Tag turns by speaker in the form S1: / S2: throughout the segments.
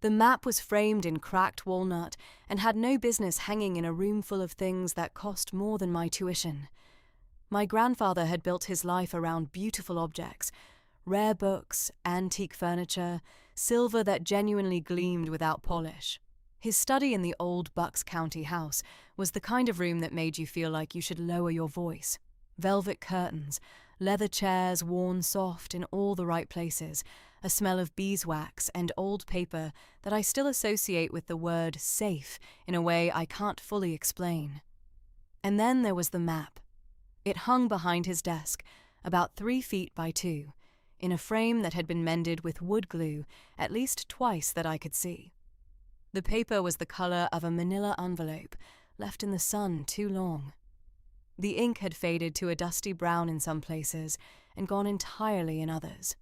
S1: The map was framed in cracked walnut and had no business hanging in a room full of things that cost more than my tuition. My grandfather had built his life around beautiful objects, rare books, antique furniture, silver that genuinely gleamed without polish. His study in the old Bucks County house was the kind of room that made you feel like you should lower your voice. Velvet curtains, leather chairs worn soft in all the right places, a smell of beeswax and old paper that I still associate with the word safe in a way I can't fully explain. And then there was the map. It hung behind his desk, about 3 feet by 2, in a frame that had been mended with wood glue at least twice that I could see. The paper was the color of a manila envelope, left in the sun too long. The ink had faded to a dusty brown in some places and gone entirely in others.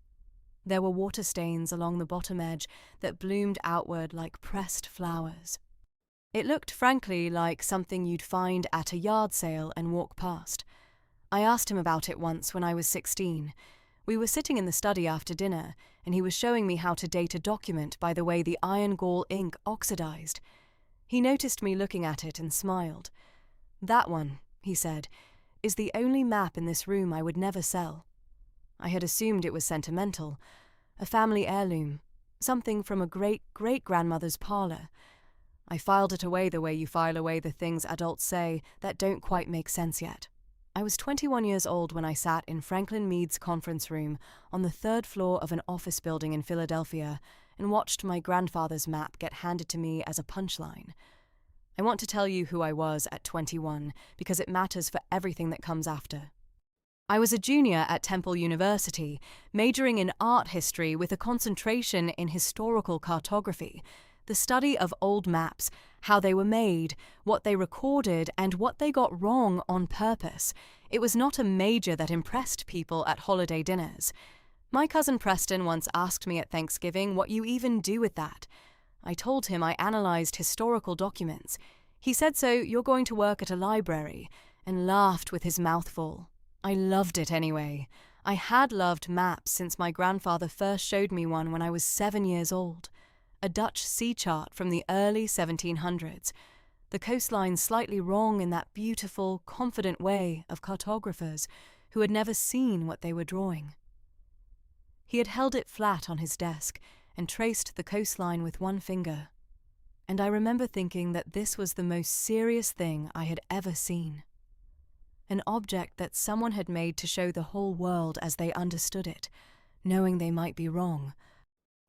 S1: There were water stains along the bottom edge that bloomed outward like pressed flowers. It looked, frankly, like something you'd find at a yard sale and walk past. I asked him about it once when I was 16. We were sitting in the study after dinner, and he was showing me how to date a document by the way the iron gall ink oxidized. He noticed me looking at it and smiled. "That one," he said, "is the only map in this room I would never sell." I had assumed it was sentimental, a family heirloom, something from a great-great-grandmother's parlor. I filed it away the way you file away the things adults say that don't quite make sense yet. I was 21 years old when I sat in Franklin Mead's conference room on the 3rd floor of an office building in Philadelphia and watched my grandfather's map get handed to me as a punchline. I want to tell you who I was at 21 because it matters for everything that comes after. I was a junior at Temple University, majoring in art history with a concentration in historical cartography, the study of old maps, how they were made, what they recorded, and what they got wrong on purpose. It was not a major that impressed people at holiday dinners. My cousin Preston once asked me at Thanksgiving what you even do with that. I told him I analysed historical documents. He said, "So you're going to work at a library," and laughed with his mouth full. I loved it anyway. I had loved maps since my grandfather first showed me one when I was 7 years old. A Dutch sea chart from the early 1700s. The coastline slightly wrong in that beautiful, confident way of cartographers who had never seen what they were drawing. He had held it flat on his desk and traced the coastline with one finger. And I remember thinking that this was the most serious thing I had ever seen. An object that someone had made to show the whole world as they understood it, knowing they might be wrong.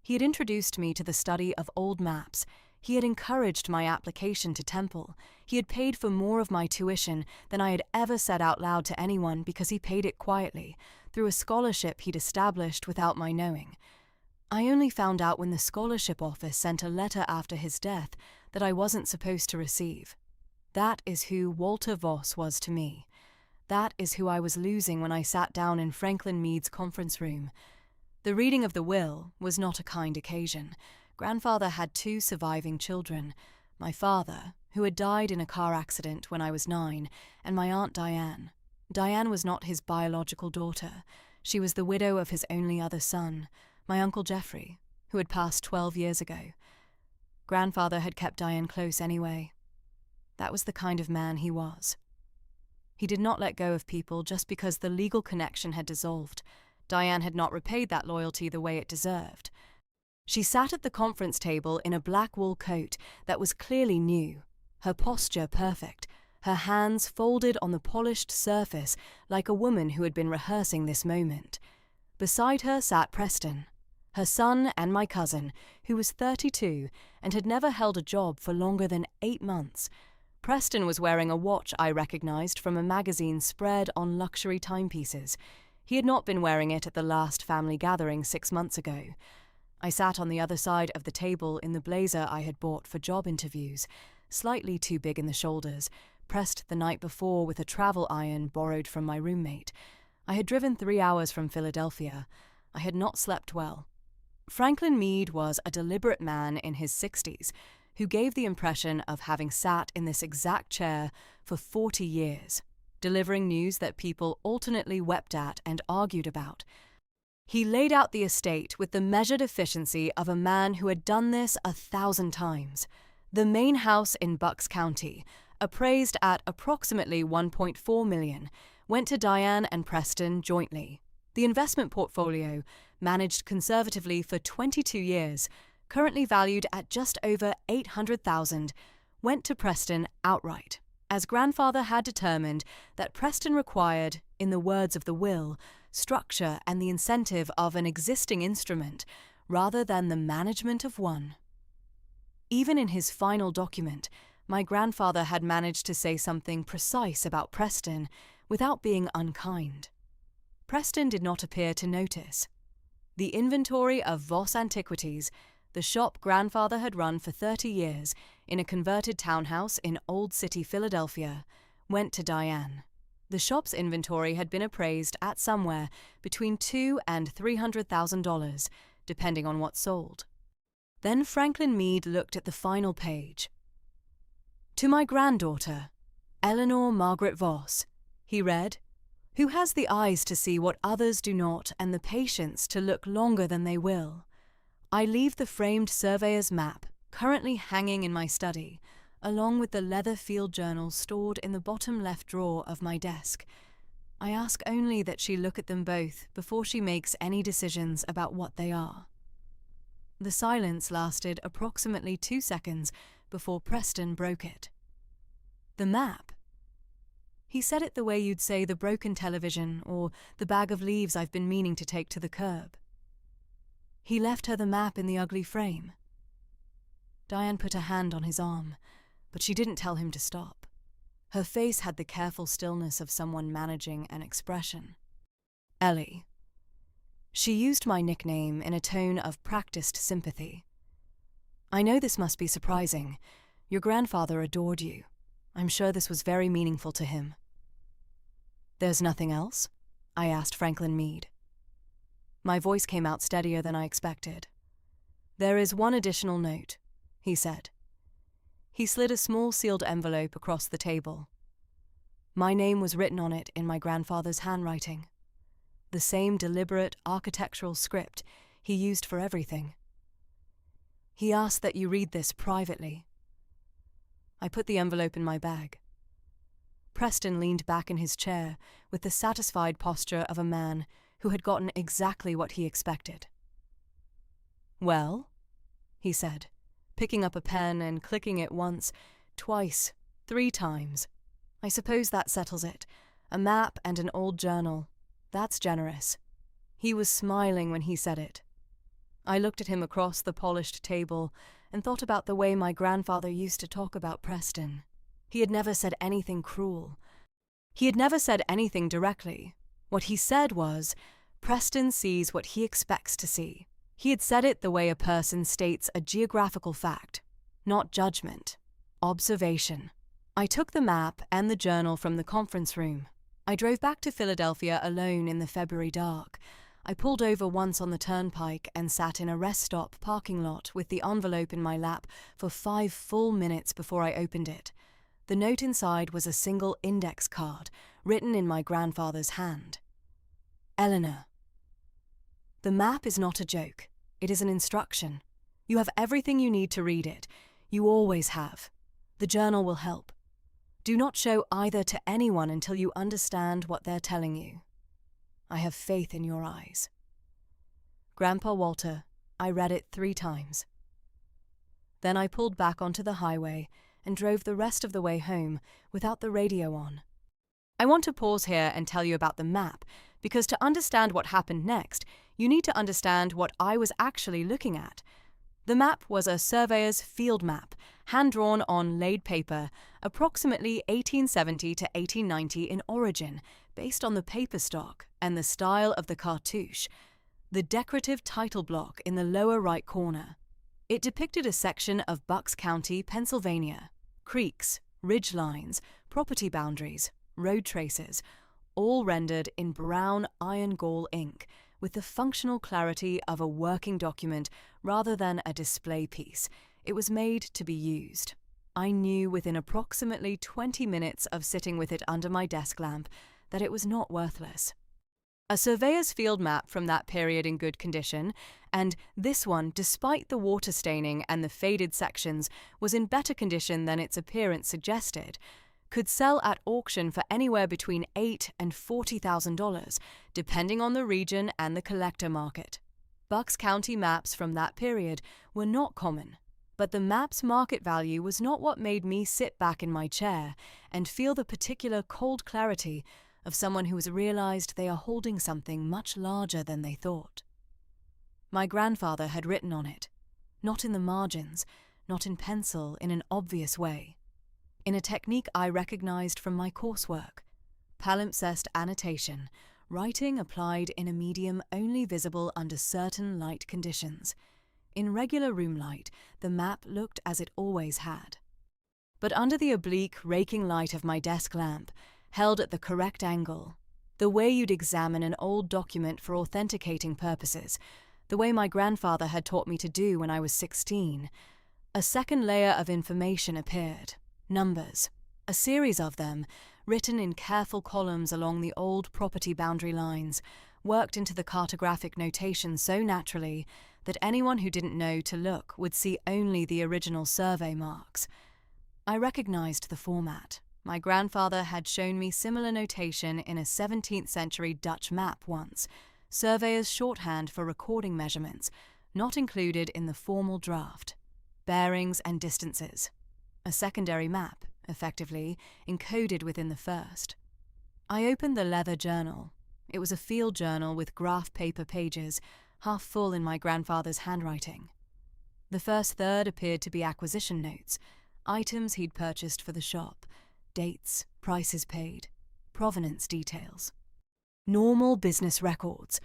S1: He had introduced me to the study of old maps. He had encouraged my application to Temple. He had paid for more of my tuition than I had ever said out loud to anyone because he paid it quietly, through a scholarship he'd established without my knowing. I only found out when the scholarship office sent a letter after his death that I wasn't supposed to receive. That is who Walter Voss was to me. That is who I was losing when I sat down in Franklin Mead's conference room. The reading of the will was not a kind occasion. Grandfather had 2 surviving children, my father, who had died in a car accident when I was 9, and my Aunt Diane. Diane was not his biological daughter. She was the widow of his only other son, my Uncle Geoffrey, who had passed 12 years ago. Grandfather had kept Diane close anyway. That was the kind of man he was. He did not let go of people just because the legal connection had dissolved. Diane had not repaid that loyalty the way it deserved. She sat at the conference table in a black wool coat that was clearly new, her posture perfect, her hands folded on the polished surface like a woman who had been rehearsing this moment. Beside her sat Preston, her son and my cousin, who was 32 and had never held a job for longer than 8 months. Preston was wearing a watch I recognized from a magazine spread on luxury timepieces. He had not been wearing it at the last family gathering 6 months ago. I sat on the other side of the table in the blazer I had bought for job interviews, slightly too big in the shoulders, pressed the night before with a travel iron borrowed from my roommate. I had driven 3 hours from Philadelphia. I had not slept well. Franklin Mead was a deliberate man in his 60s, who gave the impression of having sat in this exact chair for 40 years, delivering news that people alternately wept at and argued about. He laid out the estate with the measured efficiency of a man who had done this 1,000 times. The main house in Bucks County, appraised at approximately $1.4 million, went to Diane and Preston jointly. The investment portfolio, managed conservatively for 22 years, currently valued at just over $800,000, went to Preston outright, as grandfather had determined that Preston required, in the words of the will, structure and the incentive of an existing instrument rather than the management of one. Even in his final document, my grandfather had managed to say something precise about Preston without being unkind. Preston did not appear to notice. The inventory of Voss Antiquities, the shop grandfather had run for 30 years in a converted townhouse in Old City, Philadelphia, went to Diane. The shop's inventory had been appraised at somewhere between $200,000 and $300,000, depending on what sold. Then Franklin Meade looked at the final page. "To my granddaughter, Eleanor Margaret Voss," he read, "who has the eyes to see what others do not and the patience to look longer than they will, I leave the framed surveyor's map currently hanging in my study, along with the leather field journal stored in the bottom left drawer of my desk. I ask only that she look at them both before she makes any decisions about what they are." The silence lasted approximately 2 seconds before Preston broke it. "The map?" He said it the way you'd say the broken television or the bag of leaves I've been meaning to take to the curb. He left her the map in the ugly frame. Diane put a hand on his arm, but she didn't tell him to stop. Her face had the careful stillness of someone managing an expression. "Ellie." She used my nickname in a tone of practiced sympathy. "I know this must be surprising. Your grandfather adored you. I'm sure this was very meaningful to him." "There's nothing else?" I asked Franklin Meade. My voice came out steadier than I expected. "There is one additional note," he said. He slid a small sealed envelope across the table. My name was written on it in my grandfather's handwriting, the same deliberate architectural script he used for everything. He asked that you read this privately. I put the envelope in my bag. Preston leaned back in his chair with the satisfied posture of a man who had gotten exactly what he expected. "Well?" he said, picking up a pen and clicking it once, twice, 3 times. "I suppose that settles it. A map and an old journal. That's generous." He was smiling when he said it. I looked at him across the polished table and thought about the way my grandfather used to talk about Preston. He had never said anything cruel. He had never said anything directly. What he said was, "Preston sees what he expects to see." He had said it the way a person states a geographical fact, not judgment, observation. I took the map and the journal from the conference room. I drove back to Philadelphia alone in the February dark. I pulled over once on the turnpike and sat in a rest stop parking lot with the envelope in my lap for 5 full minutes before I opened it. The note inside was a single index card, written in my grandfather's hand. "Eleanor. The map is not a joke. It is an instruction. You have everything you need to read it. You always have. The journal will help. Do not show either to anyone until you understand what they're telling you. I have faith in your eyes. Grandpa Walter." I read it 3 times. Then I pulled back onto the highway and drove the rest of the way home without the radio on. I want to pause here and tell you about the map, because to understand what happened next, you need to understand what I was actually looking at. The map was a surveyor's field map, hand-drawn on laid paper, approximately 1870 to 1890 in origin, based on the paper stock and the style of the cartouche. The decorative title block in the lower right corner. It depicted a section of Bucks County, Pennsylvania. Creeks, ridge lines, property boundaries, road traces, all rendered in brown iron gall ink, with the functional clarity of a working document rather than a display piece. It was made to be used. I knew within approximately 20 minutes of sitting with it under my desk lamp that it was not worthless. A surveyor's field map from that period in good condition, and this one, despite the water staining and the faded sections, was in better condition than its appearance suggested, could sell at auction for anywhere between $8,000 and $40,000, depending on the region and the collector market. Bucks County maps from that period were not common, but the map's market value was not what made me sit back in my chair and feel the particular cold clarity of someone who has realized they are holding something much larger than they thought. My grandfather had written on it, not in the margins, not in pencil in an obvious way, in a technique I recognized from my coursework, palimpsest annotation, writing applied in a medium only visible under certain light conditions. In regular room light, the map looked as it always had. But under the oblique, raking light of my desk lamp, held at the correct angle, the way you'd examine an old document for authenticating purposes, the way my grandfather had taught me to do when I was 16, a second layer of information appeared. Numbers, a series of them, written in careful columns along the old property boundary lines, worked into the cartographic notation so naturally that anyone who didn't know to look would see only the original survey marks. I recognized the format. My grandfather had shown me similar notation in a 17th century Dutch map once, surveyor's shorthand for recording measurements, not included in the formal draft. Bearings and distances. A secondary map, effectively, encoded within the first. I opened the leather journal. It was a field journal with graph paper pages, half full in my grandfather's handwriting. The first third appeared to be acquisition notes, items he'd purchased for the shop, dates, prices paid, provenance details. Normal business records,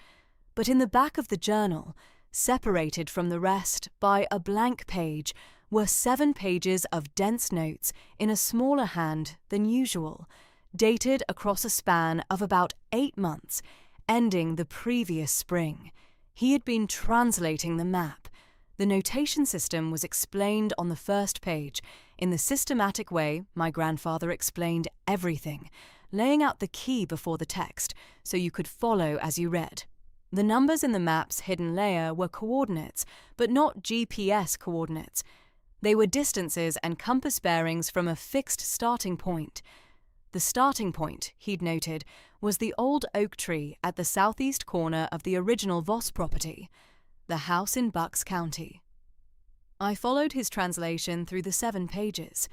S1: but in the back of the journal, separated from the rest by a blank page, were 7 pages of dense notes in a smaller hand than usual, dated across a span of about 8 months, ending the previous spring. He had been translating the map. The notation system was explained on the first page. In the systematic way, my grandfather explained everything, laying out the key before the text so you could follow as you read. The numbers in the map's hidden layer were coordinates, but not GPS coordinates. They were distances and compass bearings from a fixed starting point. The starting point, he'd noted, was the old oak tree at the southeast corner of the original Voss property, the house in Bucks County. I followed his translation through the 7 pages.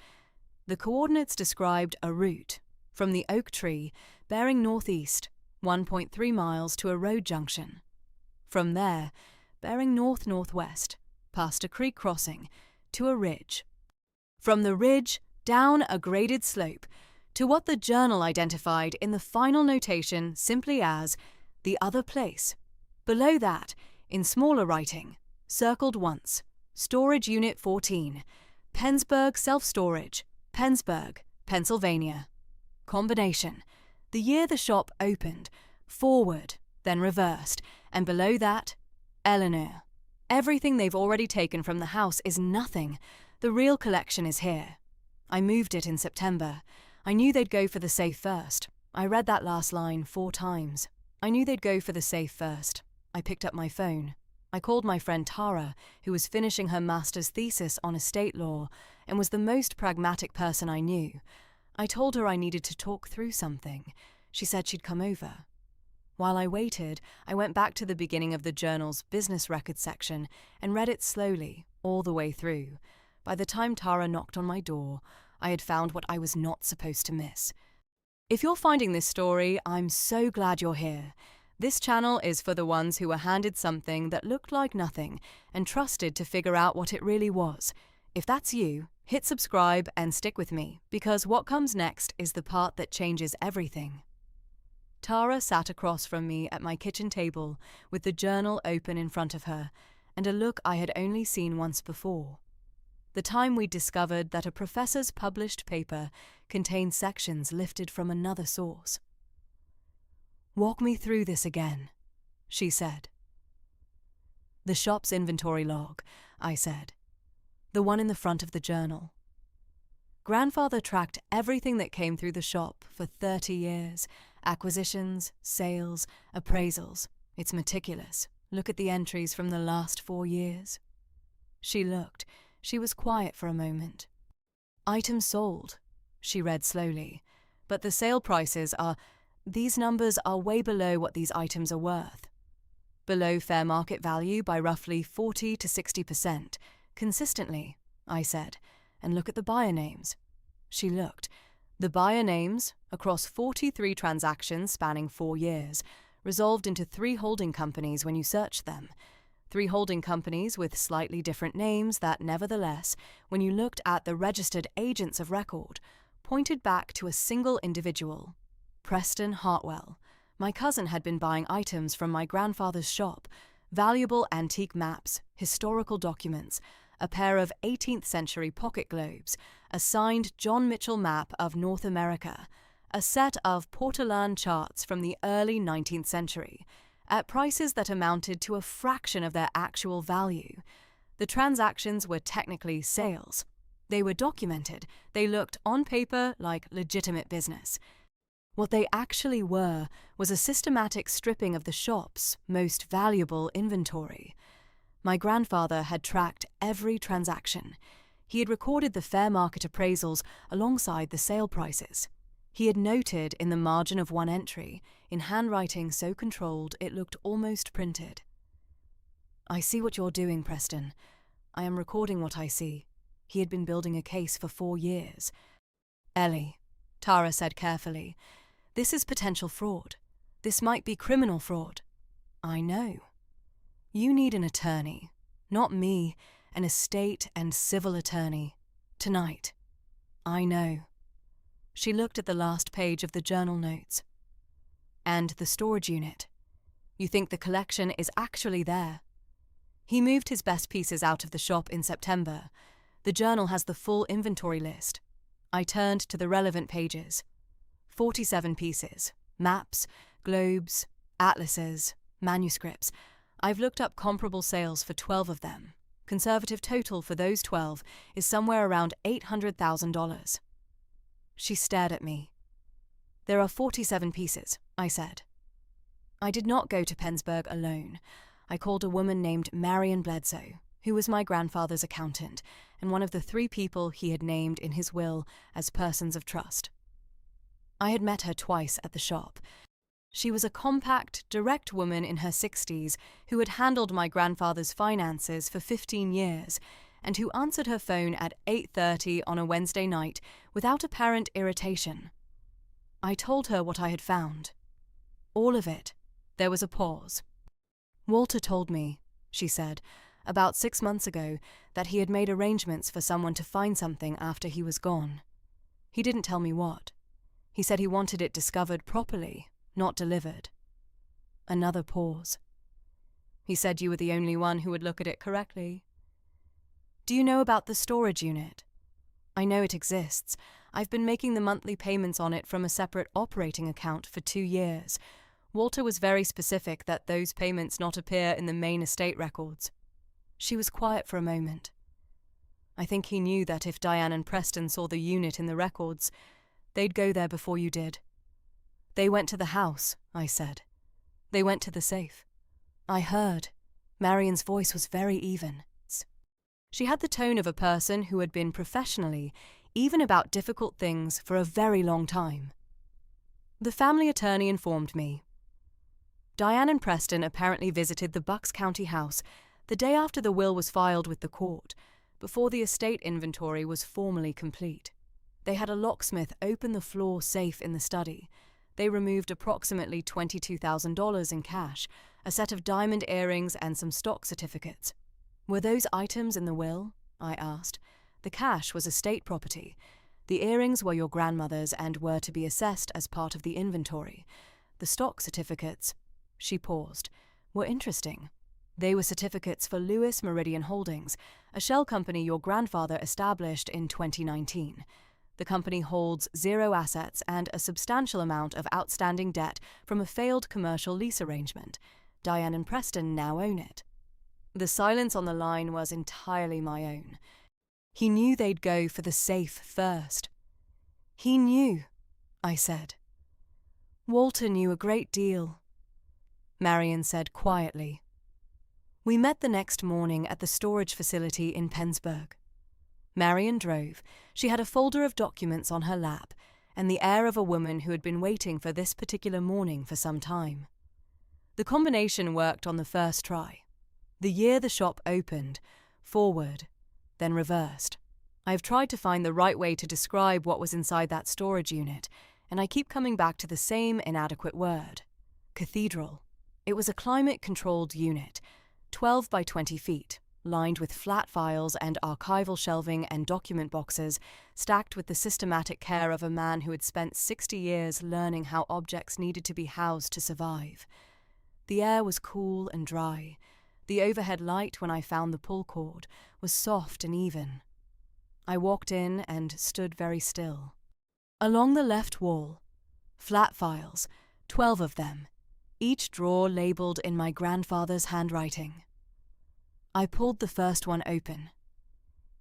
S1: The coordinates described a route from the oak tree bearing northeast, 1.3 miles to a road junction. From there, bearing north-northwest, past a creek crossing, to a ridge. From the ridge, down a graded slope, to what the journal identified in the final notation simply as the other place. Below that, in smaller writing, circled once, Storage Unit 14, Pennsburg Self-Storage, Pennsburg, Pennsylvania. Combination, the year the shop opened, forward, then reversed, and below that, Eleanor. Everything they've already taken from the house is nothing. The real collection is here. I moved it in September. I knew they'd go for the safe first. I read that last line 4 times. I knew they'd go for the safe first. I picked up my phone. I called my friend Tara, who was finishing her master's thesis on estate law and was the most pragmatic person I knew. I told her I needed to talk through something. She said she'd come over. While I waited, I went back to the beginning of the journal's business records section and read it slowly, all the way through. By the time Tara knocked on my door, I had found what I was not supposed to miss. If you're finding this story, I'm so glad you're here. This channel is for the ones who were handed something that looked like nothing and trusted to figure out what it really was. If that's you, hit subscribe and stick with me, because what comes next is the part that changes everything. Tara sat across from me at my kitchen table with the journal open in front of her and a look I had only seen once before. The time we'd discovered that a professor's published paper contained sections lifted from another source. "Walk me through this again," she said. "The shop's inventory log," I said. "The one in the front of the journal." Grandfather tracked everything that came through the shop for 30 years, Acquisitions, sales, appraisals. It's meticulous. Look at the entries from the last 4 years. She looked. She was quiet for a moment. Items sold, she read slowly. But the sale prices are... These numbers are way below what these items are worth. Below fair market value by roughly 40 to 60%. Consistently, I said. And look at the buyer names. She looked. The buyer names, across 43 transactions spanning 4 years, resolved into 3 holding companies when you searched them. 3 holding companies with slightly different names that nevertheless, when you looked at the registered agents of record, pointed back to a single individual. Preston Hartwell. My cousin had been buying items from my grandfather's shop, valuable antique maps, historical documents, a pair of 18th century pocket globes, a signed John Mitchell map of North America, a set of portolan charts from the early 19th century, at prices that amounted to a fraction of their actual value. The transactions were technically sales. They were documented. They looked, on paper, like legitimate business. What they actually were was a systematic stripping of the shop's most valuable inventory. My grandfather had tracked every transaction. He had recorded the fair market appraisals alongside the sale prices. He had noted in the margin of one entry, in handwriting so controlled it looked almost printed. I see what you're doing, Preston. I am recording what I see. He had been building a case for 4 years. Ellie, Tara said carefully, this is potential fraud. This might be criminal fraud. I know. You need an attorney, not me, an estate and civil attorney. Tonight. I know. She looked at the last page of the journal notes. And the storage unit. You think the collection is actually there. He moved his best pieces out of the shop in September. The journal has the full inventory list. I turned to the relevant pages. 47 pieces. Maps, globes, atlases, manuscripts. I've looked up comparable sales for 12 of them. Conservative total for those 12 is somewhere around $800,000. She stared at me. There are 47 pieces, I said. I did not go to Pennsburg alone. I called a woman named Marion Bledsoe, who was my grandfather's accountant and one of the 3 people he had named in his will as persons of trust. I had met her twice at the shop. She was a compact, direct woman in her 60s who had handled my grandfather's finances for 15 years and who answered her phone at 8:30 on a Wednesday night without apparent irritation. I told her what I had found. All of it. There was a pause. Walter told me, she said, about 6 months ago, that he had made arrangements for someone to find something after he was gone. He didn't tell me what. He said he wanted it discovered properly, not delivered. Another pause. He said you were the only one who would look at it correctly. Do you know about the storage unit? I know it exists. I've been making the monthly payments on it from a separate operating account for 2 years. Walter was very specific that those payments not appear in the main estate records. She was quiet for a moment. I think he knew that if Diane and Preston saw the unit in the records, they'd go there before you did. They went to the house, I said. They went to the safe. I heard. Marion's voice was very even. She had the tone of a person who had been professionally, even about difficult things, for a very long time. The family attorney informed me. Diane and Preston apparently visited the Bucks County house the day after the will was filed with the court, before the estate inventory was formally complete. They had a locksmith open the floor safe in the study. They removed approximately $22,000 in cash, a set of diamond earrings and some stock certificates. Were those items in the will? I asked. The cash was estate property. The earrings were your grandmother's and were to be assessed as part of the inventory. The stock certificates, she paused, were interesting. They were certificates for Lewis Meridian Holdings, a shell company your grandfather established in 2019. The company holds 0 assets and a substantial amount of outstanding debt from a failed commercial lease arrangement. Diane and Preston now own it. The silence on the line was entirely my own. He knew they'd go for the safe first. He knew, I said. Walter knew a great deal, Marion said quietly. We met the next morning at the storage facility in Pennsburg. Marion drove. She had a folder of documents on her lap and the air of a woman who had been waiting for this particular morning for some time. The combination worked on the first try. The year the shop opened, forward, then reversed. I have tried to find the right way to describe what was inside that storage unit, and I keep coming back to the same inadequate word: cathedral. It was a climate-controlled unit, 12 by 20 feet, lined with flat files and archival shelving and document boxes, stacked with the systematic care of a man who had spent 60 years learning how objects needed to be housed to survive. The air was cool and dry. The overhead light, when I found the pull cord, was soft and even. I walked in and stood very still. Along the left wall, flat files, 12 of them, each drawer labelled in my grandfather's handwriting. I pulled the first one open.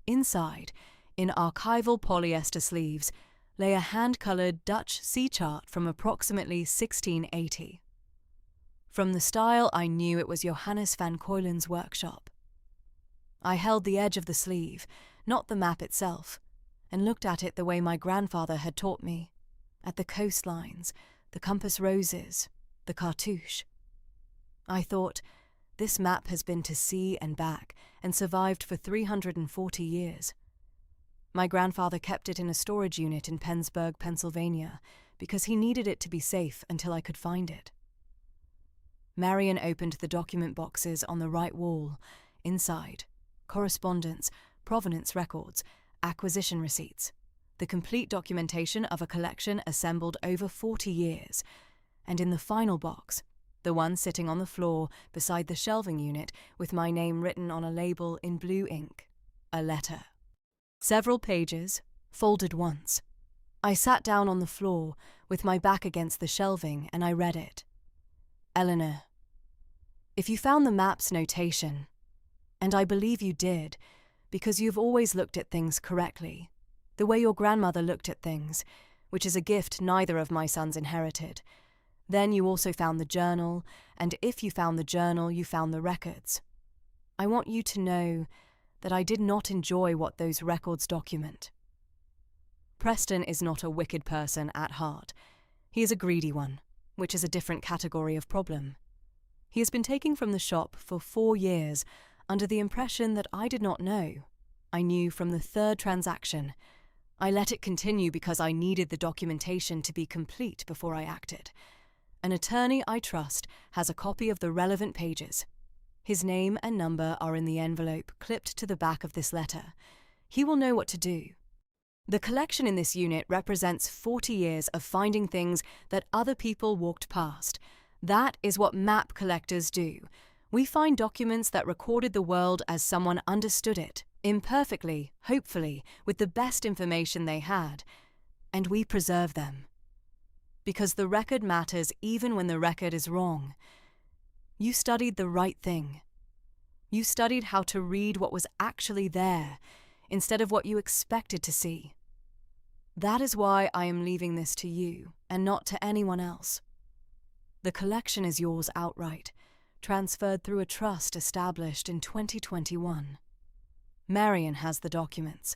S1: Inside, in archival polyester sleeves, lay a hand-coloured Dutch sea chart from approximately 1680. From the style, I knew it was Johannes van Keulen's workshop. I held the edge of the sleeve, not the map itself, and looked at it the way my grandfather had taught me, at the coastlines, the compass roses, the cartouche. I thought, this map has been to sea and back and survived for 340 years. My grandfather kept it in a storage unit in Pennsburg, Pennsylvania, because he needed it to be safe until I could find it. Marion opened the document boxes on the right wall. Inside, correspondence, provenance records, acquisition receipts, the complete documentation of a collection assembled over 40 years. And in the final box, the one sitting on the floor beside the shelving unit with my name written on a label in blue ink, a letter. Several pages, folded once. I sat down on the floor with my back against the shelving and I read it. Eleanor, if you found the map's notation, and I believe you did, because you've always looked at things correctly, the way your grandmother looked at things, which is a gift neither of my sons inherited, then you also found the journal, and if you found the journal, you found the records. I want you to know that I did not enjoy what those records document. Preston is not a wicked person at heart. He is a greedy one, which is a different category of problem. He has been taking from the shop for 4 years under the impression that I did not know. I knew from the 3rd transaction. I let it continue because I needed the documentation to be complete before I acted. An attorney I trust has a copy of the relevant pages. His name and number are in the envelope clipped to the back of this letter. He will know what to do. The collection in this unit represents 40 years of finding things that other people walked past. That is what map collectors do. We find documents that recorded the world as someone understood it, imperfectly, hopefully, with the best information they had, and we preserve them. Because the record matters even when the record is wrong. You studied the right thing. You studied how to read what was actually there, instead of what you expected to see. That is why I am leaving this to you, and not to anyone else. The collection is yours outright, transferred through a trust established in 2021. Marion has the documents.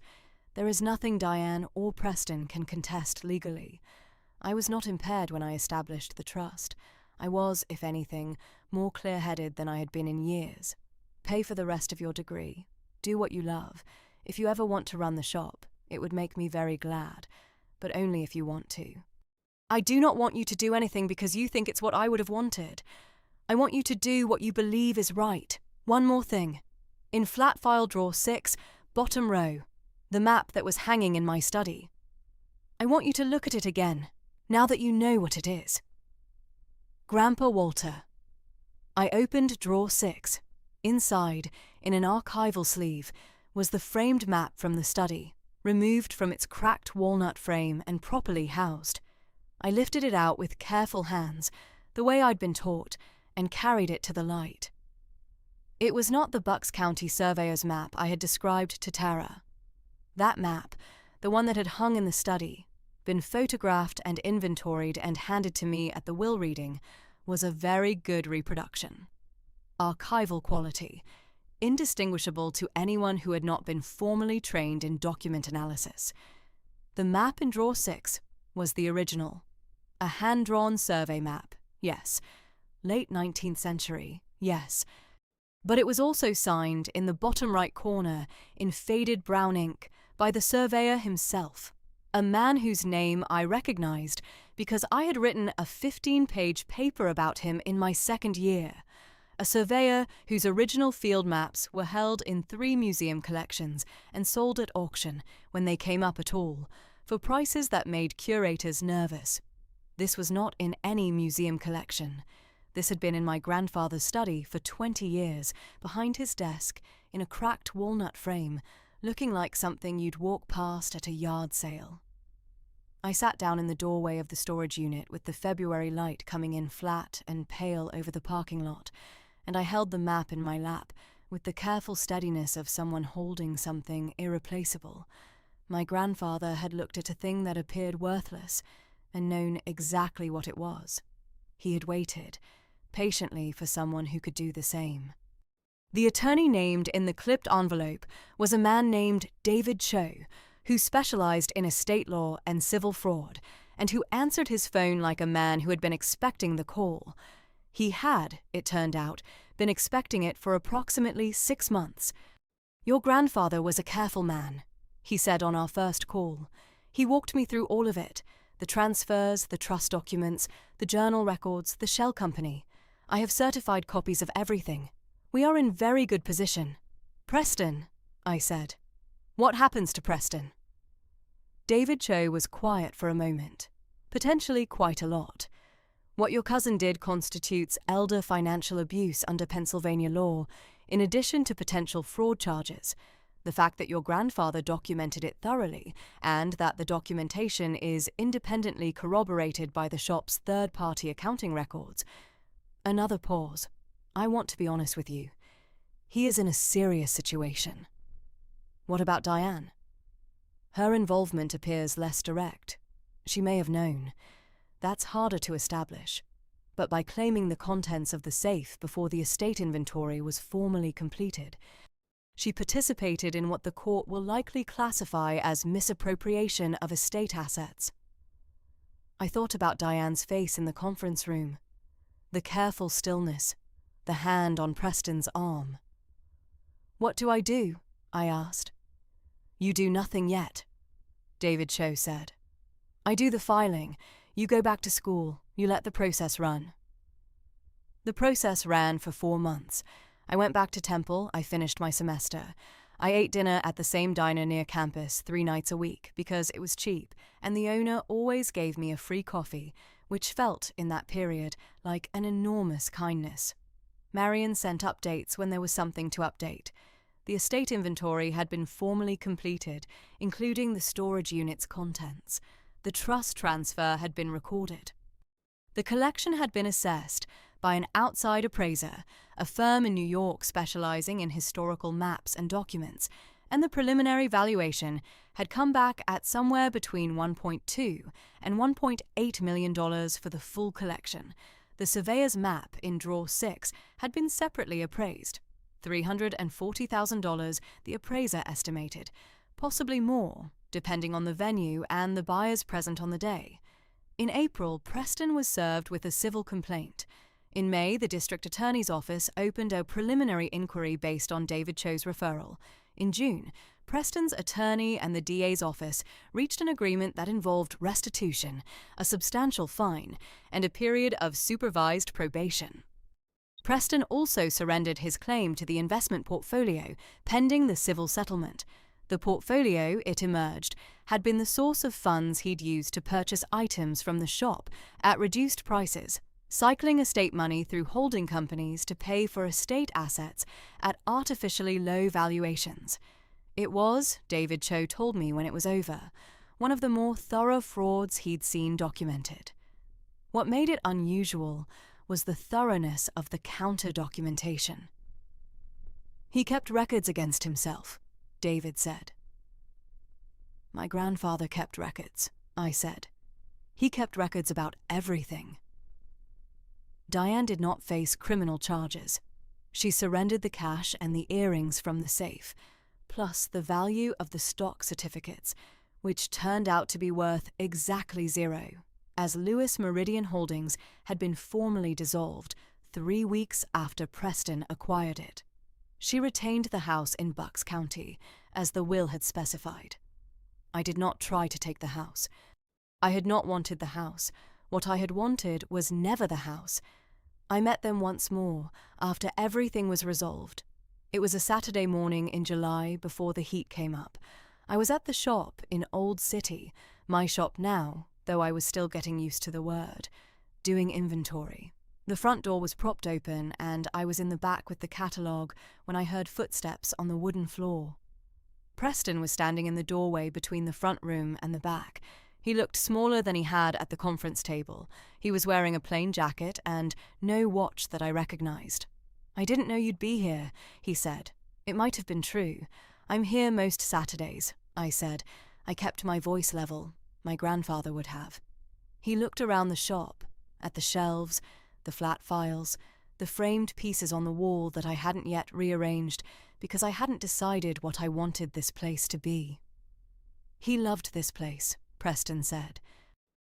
S1: There is nothing Diane or Preston can contest legally. I was not impaired when I established the trust. I was, if anything, more clear-headed than I had been in years. Pay for the rest of your degree. Do what you love. If you ever want to run the shop, it would make me very glad, but only if you want to. I do not want you to do anything because you think it's what I would have wanted. I want you to do what you believe is right. One more thing. In flat file drawer 6, bottom row, the map that was hanging in my study. I want you to look at it again, now that you know what it is. Grandpa Walter. I opened drawer 6. Inside, in an archival sleeve, was the framed map from the study, removed from its cracked walnut frame and properly housed. I lifted it out with careful hands, the way I'd been taught, and carried it to the light. It was not the Bucks County surveyor's map I had described to Tara. That map, the one that had hung in the study, been photographed and inventoried and handed to me at the will reading, was a very good reproduction. Archival quality, indistinguishable to anyone who had not been formally trained in document analysis. The map in drawer 6 was the original. A hand-drawn survey map, yes. Late 19th century, yes. But it was also signed in the bottom right corner in faded brown ink by the surveyor himself, a man whose name I recognized because I had written a 15-page paper about him in my second year, a surveyor whose original field maps were held in 3 museum collections and sold at auction, when they came up at all, for prices that made curators nervous. This was not in any museum collection. This had been in my grandfather's study for 20 years, behind his desk, in a cracked walnut frame, looking like something you'd walk past at a yard sale. I sat down in the doorway of the storage unit with the February light coming in flat and pale over the parking lot, and I held the map in my lap with the careful steadiness of someone holding something irreplaceable. My grandfather had looked at a thing that appeared worthless and known exactly what it was. He had waited patiently for someone who could do the same. The attorney named in the clipped envelope was a man named David Cho, who specialized in estate law and civil fraud, and who answered his phone like a man who had been expecting the call. He had, it turned out, been expecting it for approximately 6 months. "Your grandfather was a careful man," he said on our first call. "He walked me through all of it, the transfers, the trust documents, the journal records, the shell company. I have certified copies of everything. We are in very good position." "Preston," I said. "What happens to Preston?" David Cho was quiet for a moment, potentially quite a lot. "What your cousin did constitutes elder financial abuse under Pennsylvania law, in addition to potential fraud charges. The fact that your grandfather documented it thoroughly, and that the documentation is independently corroborated by the shop's third-party accounting records." Another pause. "I want to be honest with you. He is in a serious situation." "What about Diane?" "Her involvement appears less direct. She may have known. That's harder to establish. But by claiming the contents of the safe before the estate inventory was formally completed, she participated in what the court will likely classify as misappropriation of estate assets." I thought about Diane's face in the conference room, the careful stillness, the hand on Preston's arm. "What do I do?" I asked. "You do nothing yet," David Cho said. "I do the filing. You go back to school. You let the process run." The process ran for 4 months. I went back to Temple. I finished my semester. I ate dinner at the same diner near campus 3 nights a week because it was cheap, and the owner always gave me a free coffee, which felt, in that period, like an enormous kindness. Marion sent updates when there was something to update. The estate inventory had been formally completed, including the storage unit's contents. The trust transfer had been recorded. The collection had been assessed by an outside appraiser, a firm in New York specializing in historical maps and documents, and the preliminary valuation had come back at somewhere between $1.2 and $1.8 million for the full collection. The surveyor's map in drawer 6 had been separately appraised. $340,000, the appraiser estimated, possibly more, depending on the venue and the buyers present on the day. In April, Preston was served with a civil complaint. In May, the district attorney's office opened a preliminary inquiry based on David Cho's referral. In June, Preston's attorney and the DA's office reached an agreement that involved restitution, a substantial fine, and a period of supervised probation. Preston also surrendered his claim to the investment portfolio, pending the civil settlement. The portfolio, it emerged, had been the source of funds he'd used to purchase items from the shop at reduced prices, cycling estate money through holding companies to pay for estate assets at artificially low valuations. It was, David Cho told me when it was over, one of the more thorough frauds he'd seen documented. What made it unusual was the thoroughness of the counter-documentation. "He kept records against himself," David said. "My grandfather kept records," I said. He kept records about everything. Diane did not face criminal charges. She surrendered the cash and the earrings from the safe, plus the value of the stock certificates, which turned out to be worth exactly zero, as Lewis Meridian Holdings had been formally dissolved 3 weeks after Preston acquired it. She retained the house in Bucks County, as the will had specified. I did not try to take the house. I had not wanted the house. What I had wanted was never the house. I met them once more, after everything was resolved. It was a Saturday morning in July before the heat came up. I was at the shop in Old City, my shop now, though I was still getting used to the word, doing inventory. The front door was propped open, and I was in the back with the catalogue when I heard footsteps on the wooden floor. Preston was standing in the doorway between the front room and the back. He looked smaller than he had at the conference table. He was wearing a plain jacket and no watch that I recognized. "I didn't know you'd be here," he said. "It might have been true. I'm here most Saturdays," I said. I kept my voice level. My grandfather would have. He looked around the shop, at the shelves, the flat files, the framed pieces on the wall that I hadn't yet rearranged because I hadn't decided what I wanted this place to be. He loved this place, Preston said.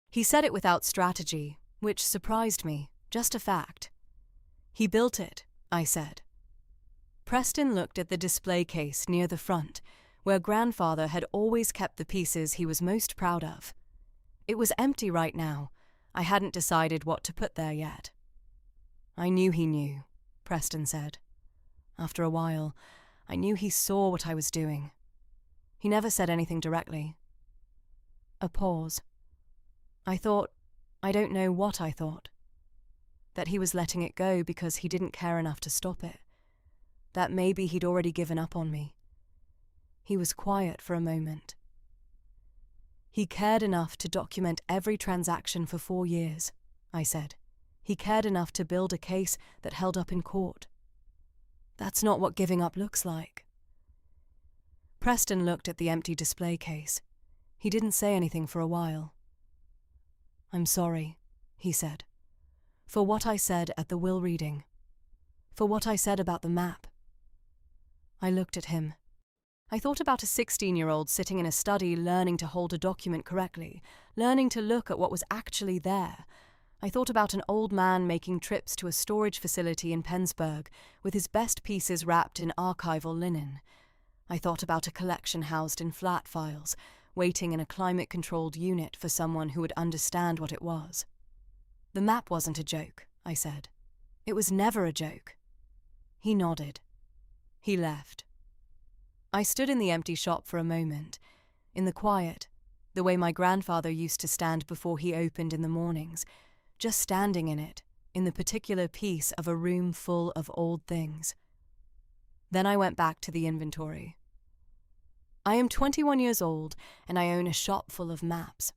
S1: He said it without strategy, which surprised me, just a fact. "He built it," I said. Preston looked at the display case near the front, where grandfather had always kept the pieces he was most proud of. It was empty right now. I hadn't decided what to put there yet. "I knew he knew," Preston said. After a while, I knew he saw what I was doing. He never said anything directly. A pause. I don't know what I thought. That he was letting it go because he didn't care enough to stop it. That maybe he'd already given up on me. He was quiet for a moment. "He cared enough to document every transaction for 4 years," I said. "He cared enough to build a case that held up in court. That's not what giving up looks like." Preston looked at the empty display case. He didn't say anything for a while. "I'm sorry," he said, "for what I said at the will reading. For what I said about the map." I looked at him. I thought about a 16-year-old sitting in a study learning to hold a document correctly, learning to look at what was actually there. I thought about an old man making trips to a storage facility in Pennsburg with his best pieces wrapped in archival linen. I thought about a collection housed in flat files, waiting in a climate-controlled unit for someone who would understand what it was. "The map wasn't a joke," I said. "It was never a joke." He nodded. He left. I stood in the empty shop for a moment, in the quiet, the way my grandfather used to stand before he opened in the mornings, just standing in it, in the particular piece of a room full of old things. Then I went back to the inventory. I am 21 years old, and I own a shop full of maps.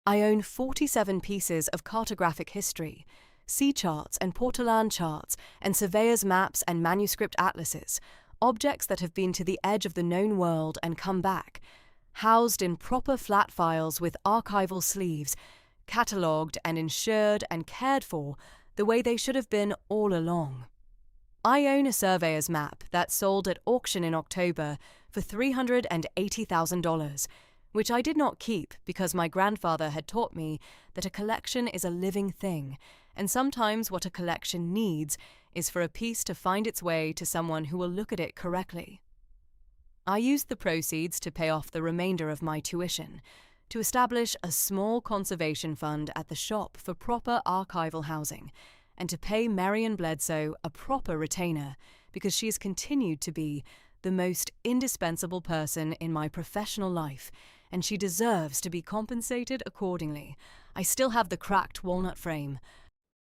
S1: I own 47 pieces of cartographic history, sea charts and Port-au-Land charts, and surveyors' maps and manuscript atlases, objects that have been to the edge of the known world and come back, housed in proper flat files with archival sleeves, catalogued and insured and cared for the way they should have been all along. I own a surveyor's map that sold at auction in October for $380,000, which I did not keep because my grandfather had taught me that a collection is a living thing, and sometimes what a collection needs is for a piece to find its way to someone who will look at it correctly. I used the proceeds to pay off the remainder of my tuition, to establish a small conservation fund at the shop for proper archival housing, and to pay Marion Bledsoe a proper retainer because she has continued to be the most indispensable person in my professional life, and she deserves to be compensated accordingly. I still have the cracked walnut frame.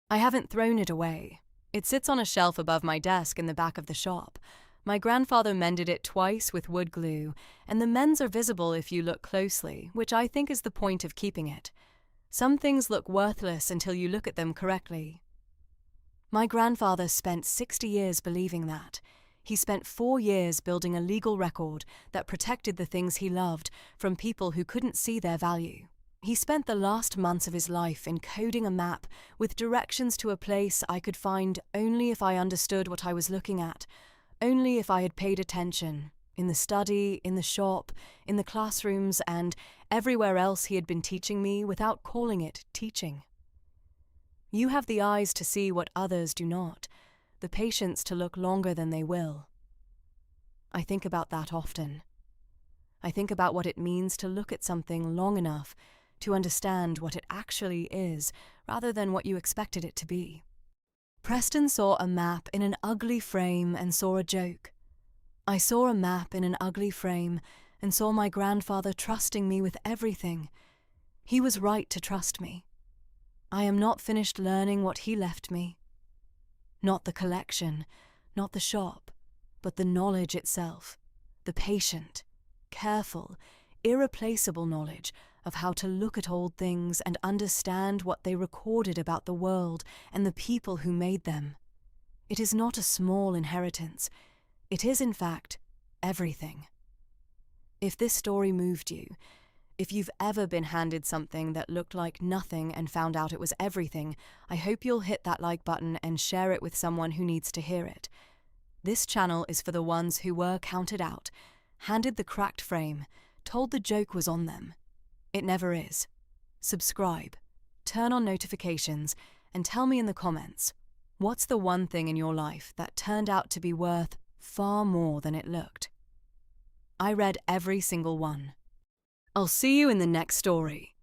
S1: I haven't thrown it away. It sits on a shelf above my desk in the back of the shop. My grandfather mended it twice with wood glue, and the mends are visible if you look closely, which I think is the point of keeping it. Some things look worthless until you look at them correctly. My grandfather spent 60 years believing that. He spent 4 years building a legal record that protected the things he loved from people who couldn't see their value. He spent the last months of his life encoding a map with directions to a place I could find only if I understood what I was looking at, only if I had paid attention, in the study, in the shop, in the classrooms, and everywhere else he had been teaching me without calling it teaching. You have the eyes to see what others do not, the patience to look longer than they will. I think about that often. I think about what it means to look at something long enough to understand what it actually is, rather than what you expected it to be. Preston saw a map in an ugly frame and saw a joke. I saw a map in an ugly frame and saw my grandfather trusting me with everything. He was right to trust me. I am not finished learning what he left me. Not the collection, not the shop, but the knowledge itself, the patient, careful, irreplaceable knowledge of how to look at old things and understand what they recorded about the world and the people who made them. It is not a small inheritance. It is, in fact, everything. If this story moved you, if you've ever been handed something that looked like nothing and found out it was everything, I hope you'll hit that like button and share it with someone who needs to hear it. This channel is for the ones who were counted out, handed the cracked frame, told the joke was on them. It never is. Subscribe, turn on notifications, and tell me in the comments, what's the one thing in your life that turned out to be worth far more than it looked? I read every single one. I'll see you in the next story.